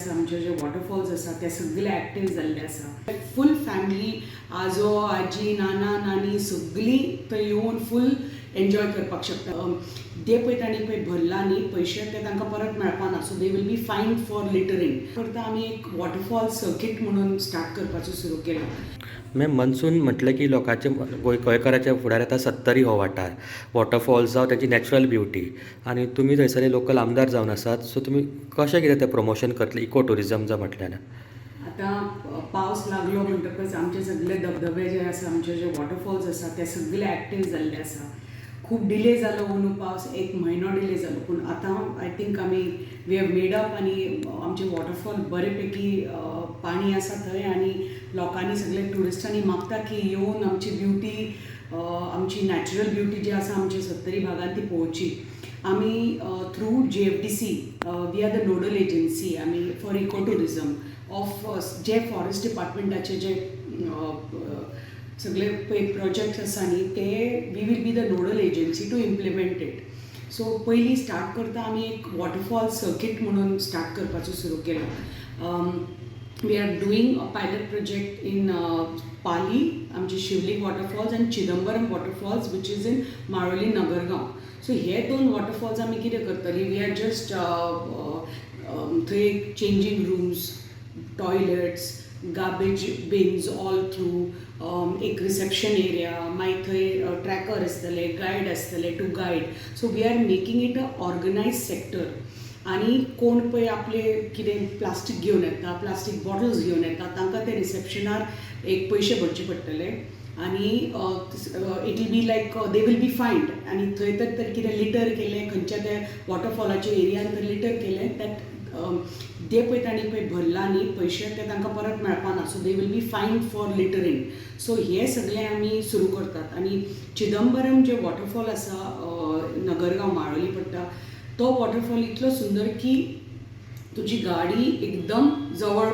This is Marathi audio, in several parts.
आमचे जे वॉटरफॉल्स आसा ते सगळे एक्टीव जाल्ले आसा. फूल फॅमिली आजो आजी नाना नानी सगळी थंय येवन फूल एन्जॉय करपाक शकता. ते पळय तांणी पळय भरला न्ही पयशे ते तांकां परत मेळपाना, सो दे वील बी फायन फॉर लिटरींग. करता आमी एक वॉटरफॉल सर्कीट म्हणून स्टार्ट करपाचो सुरू केलो. मनसून म्हटलं की लोकांचे गोंयकाराच्या फुडार येता सत्तरी हो वाठार वॉटरफॉल्स जावं ताची नॅचरल ब्युटी आनी तुमी थंयसरले लोकल आमदार जावन आसात, सो तुमी कशें कितें तें प्रमोशन करतले इको टुरिजम जर म्हटल्यार? आतां पावस लागलो म्हणटकच आमचे सगळे धबधबे जे आसा आमचे जे वॉटरफॉल्स आसा ते सगळे एक्टीव जाल्ले आसा. खूब डिले जालो अंदू पावस, 1 म्हयनो डिले जालो, पूण आतां आय थिंक आमी वी हॅव मेड अप आनी आमचे वॉटरफॉल बरे पैकी पाणी आसा थंय आनी लोकांनी सगळे ट्युरिस्टांनी मागता की येवन आमची ब्युटी आमची नॅचरल ब्युटी जी आसा आमच्या सत्तरी भागांत ती पळोवची. आमी through GFDC we are the nodal agency आमी फॉर इको टुरिजम ऑफ जे फॉरेस्ट डिपार्टमेंटाचे जे सगळे प्रोजेक्ट्स आसा न्ही ते we will be the nodal agency to implement it. So पयलीं स्टार्ट करता आमी एक वॉटरफॉल सर्कीट म्हणून स्टार्ट करपाचो सुरू केलो. We are doing a pilot project in Pali आमचे शिवलिंग वॉटरफॉल्स आनी Chidambaram waterfalls which is in Maloli Nagargaon. So हे 2 वॉटरफॉल्स आमी कितें करतली, वी आर जस्ट थंय changing rooms, toilets, garbage bins all through, एक रिसेप्शन एरिया, मागीर थंय ट्रॅकर आसतले, गायड आसतले to guide. So we are making it a organise sector. आनी कोण पळय आपले कितें प्लास्टीक घेवन येता, प्लास्टीक बॉटल्स घेवन येता, तांकां ते रिसेप्शनार एक पयशे भरचे पडटले आनी it will be like they will be fined. आनी थंय तर कितें लिटर केलें खंयच्या ते वॉटरफॉलाच्या एरियान तर लिटर केलें दॅट ते पळय तांणी पळय भरला न्ही पयशे ते तांकां परत मेळपाना, सो दे वील बी फायन फॉर लिटरींग. सो हे सगळे आमी सुरू करतात. आनी चिदंबरम जे वॉटरफॉल आसा नगरगांव माळोली पडटा तो वॉटरफॉल इतलो सुंदर की तुजी गाडी एकदम जवळ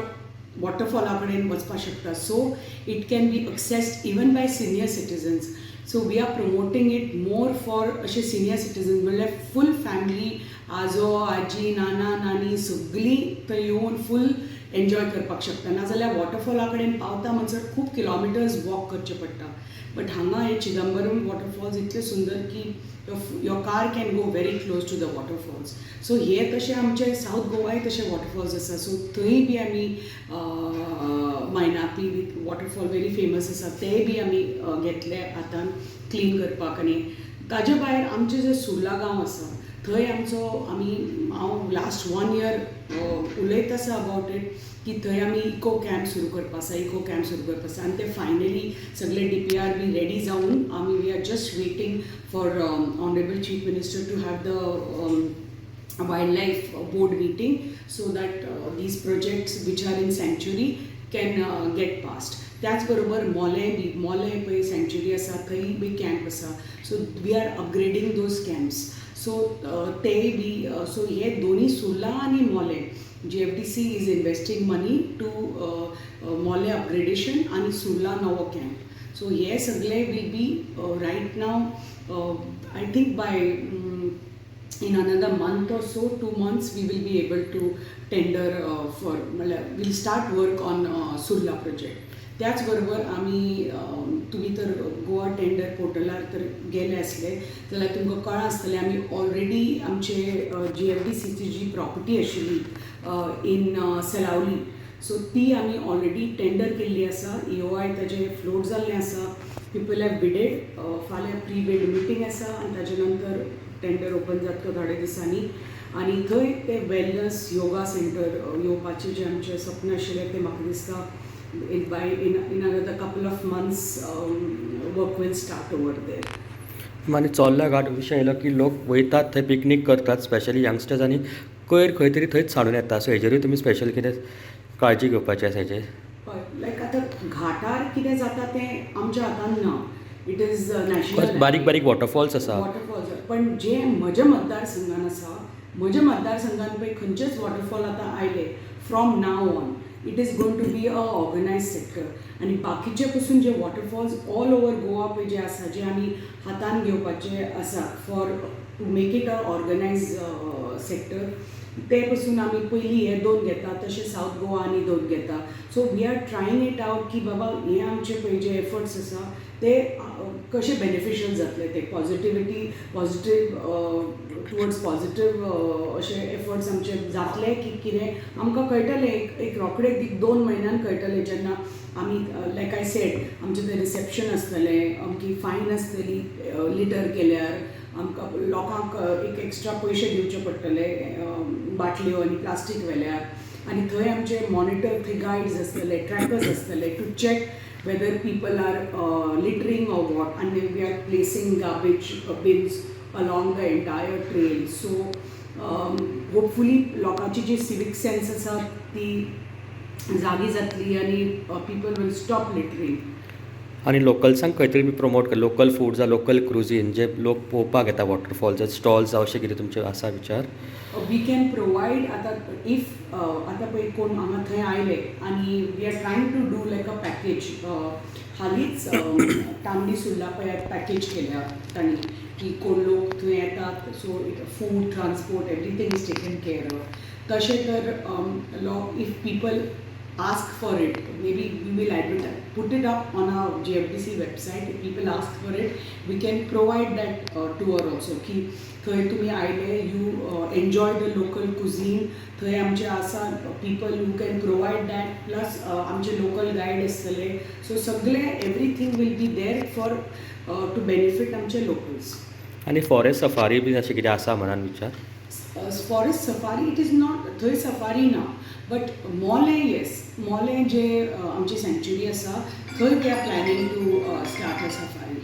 वॉटरफॉला कडेन वचपाक शकता. So it can be accessed even by senior citizens. So we are promoting it more for अशे सिनियर सिटिजन्स म्हणल्यार फूल फॅमिली आजो आजी नाना नानी सगळी थंय येवन फूल एन्जॉय करपाक शकता. नाजाल्यार वॉटरफॉला कडेन पावता म्हणसर खूब किलोमिटर्स वॉक करचे पडटा. बट हांगा हे चिदंबरम वॉटरफॉल्स इतले सुंदर की your car can go very close to the waterfalls. So हे तशे आमचे साऊथ गोवाय तशे वॉटरफॉल्स आसा. सो थंय बी आमी मायनापी विथ वॉटरफॉल व्हेरी फेमस आसा ते बी आमी घेतले आतां क्लीन करपाक. आनी ताजे भायर आमचे जे सुर्ला गांव आसा थंय हांव लास्ट 1 year उलयत आसा अबावट इट की थंय आमी इको कॅम्प सुरू करपा आसा, इको कॅम्प सुरू करपा आसा. आनी ते फायनली सगळे DPR बी रेडी जावन आमी we are just waiting for honourable chief minister to have the wild board meeting so that these projects which are in सँच्युरी कॅन गेट पास्ड. त्याच बरोबर मोले पळय सँच्युरी आसा थंय बी कॅम्प आसा. So we are upgrading those camps. So ते बी सो हे दोन्ही सुर्ला आनी Mollem GFDC is investing money to Mollem upgradation आनी सुर्ला नवो कॅम्प. सो हे सगळे will B right now I think by in another month or so, 2 months, we will be able to tender we'll start work on Surla project. त्याच बरोबर आमी तुम्ही तर गोवा टेंडर पोर्टलार तर गेले असले जाल्यार तुमकां कळ्ळां आसतलें आमी ऑलरेडी आमचे GFDCची जी प्रॉपर्टी आशिल्ली इन सेलावली, सो ती आमी ऑलरेडी टेंडर केल्ली आसा. EOI ताजे फ्लोट जाल्लें आसा. People have bidded. फाल्यां प्री बीड मिटींग आसा आनी ताजे नंतर टेंडर ओपन जातलो थोड्या दिसांनी. आनी थंय ते वेलनस योगा सेंटर येवपाचें जें आमचें सपन आशिल्लें तें म्हाका दिसता in another couple of months work will start over there. आनी चोर्ला घाट विशय येयलो की लोक वयतात थंय पिकनीक करतात, स्पेशली यंगस्टर्स आनी कोयर खंय तरी थंयच साडून येता. सो हेजेरूय तुमी स्पेशल कितें काळजी घेवपाची आसा हेजेर? हय, लायक आतां घाटार कितें जाता तें आमच्या हातान ना. इट इज नॅशनल बारीक बारीक वॉटरफॉल्स आसा. वॉटरफॉल्स पण जे म्हज्या मतदारसंघान आसा, म्हज्या मतदारसंघान पळय खंयचेच वॉटरफॉल आतां आयले from now on it is going to be a organise sector. आनी बाकीचे पसून जे वॉटरफॉल्स ऑल ओवर गोवा पळय जे आसा जे आमी हातान घेवपाचे आसा for to make it a organise sector ते पासून आमी पयलीं हे 2 घेता, तशें सावथ गोवा आनी 2 घेता. So we are trying it out की बाबा हे आमचे पळय जे एफर्ट्स आसा ते कशे बेनिफिशियल जातले, ते पॉझिटीव टुवर्ड्स पॉझिटीव अशे एफर्ट्स आमचे जातले की कितें आमकां कळटलें. एक रोखडेच 2 म्हयन्यान कळटलें जेन्ना आमी लायक आय सेड आमचें तें रिसेप्शन आसतलें, आमची फायन आसतली लिटर केल्यार, आमकां लोकांक एक एक्स्ट्रा पयशे दिवचे पडटले बाटल्यो आनी प्लास्टीक व्हेल्यार, आनी थंय आमचे मॉनिटर थंय गायड्स आसतले, ट्रॅकर्स आसतले to check whether people are littering or what, आनी we are placing garbage bins along the entire trail. So hopefully लोकांची जी सिवीक सेन्स आसा ती जागी जातली आनी पीपल वील स्टॉप लिटरिंग. आनी लोकल्सांक खंय तरी प्रमोट कर, लोकल फूड जावं लोकल क्रुजीन जे लोक पळोवपाक येता वॉटरफॉल्स, स्टॉल्स जावं अशें कितें तुमचे आसा विचार? वी कॅन प्रोवायड आतां इफ आतां पळय कोण हांगा थंय आयले आनी we are trying to do like a package. हालींच तांबडी सुर्ला पळय पॅकेज केल्या तांणी की कोण लोक थंय येतात so food transport everything is taken care of. तशें तर if people ask for it, maybe we will advertise, put it up on our GFDC website. If people ask for it, we can provide that tour also की थंय तुमी आयले, you enjoy the local cuisine. थंय आमचे आसा people who can provide that, plus आमचे local guide आसतले. So सगळे everything will be there for to benefit आमचे locals. आनी फॉरेस्ट सफारी बी अशें कितें आसा मनान विचार? Forest safari it is not, थंय सफारी ना, बट मोले येस, मोले जे आमची सँच्युरी आसा थंय we are planning to start a safari.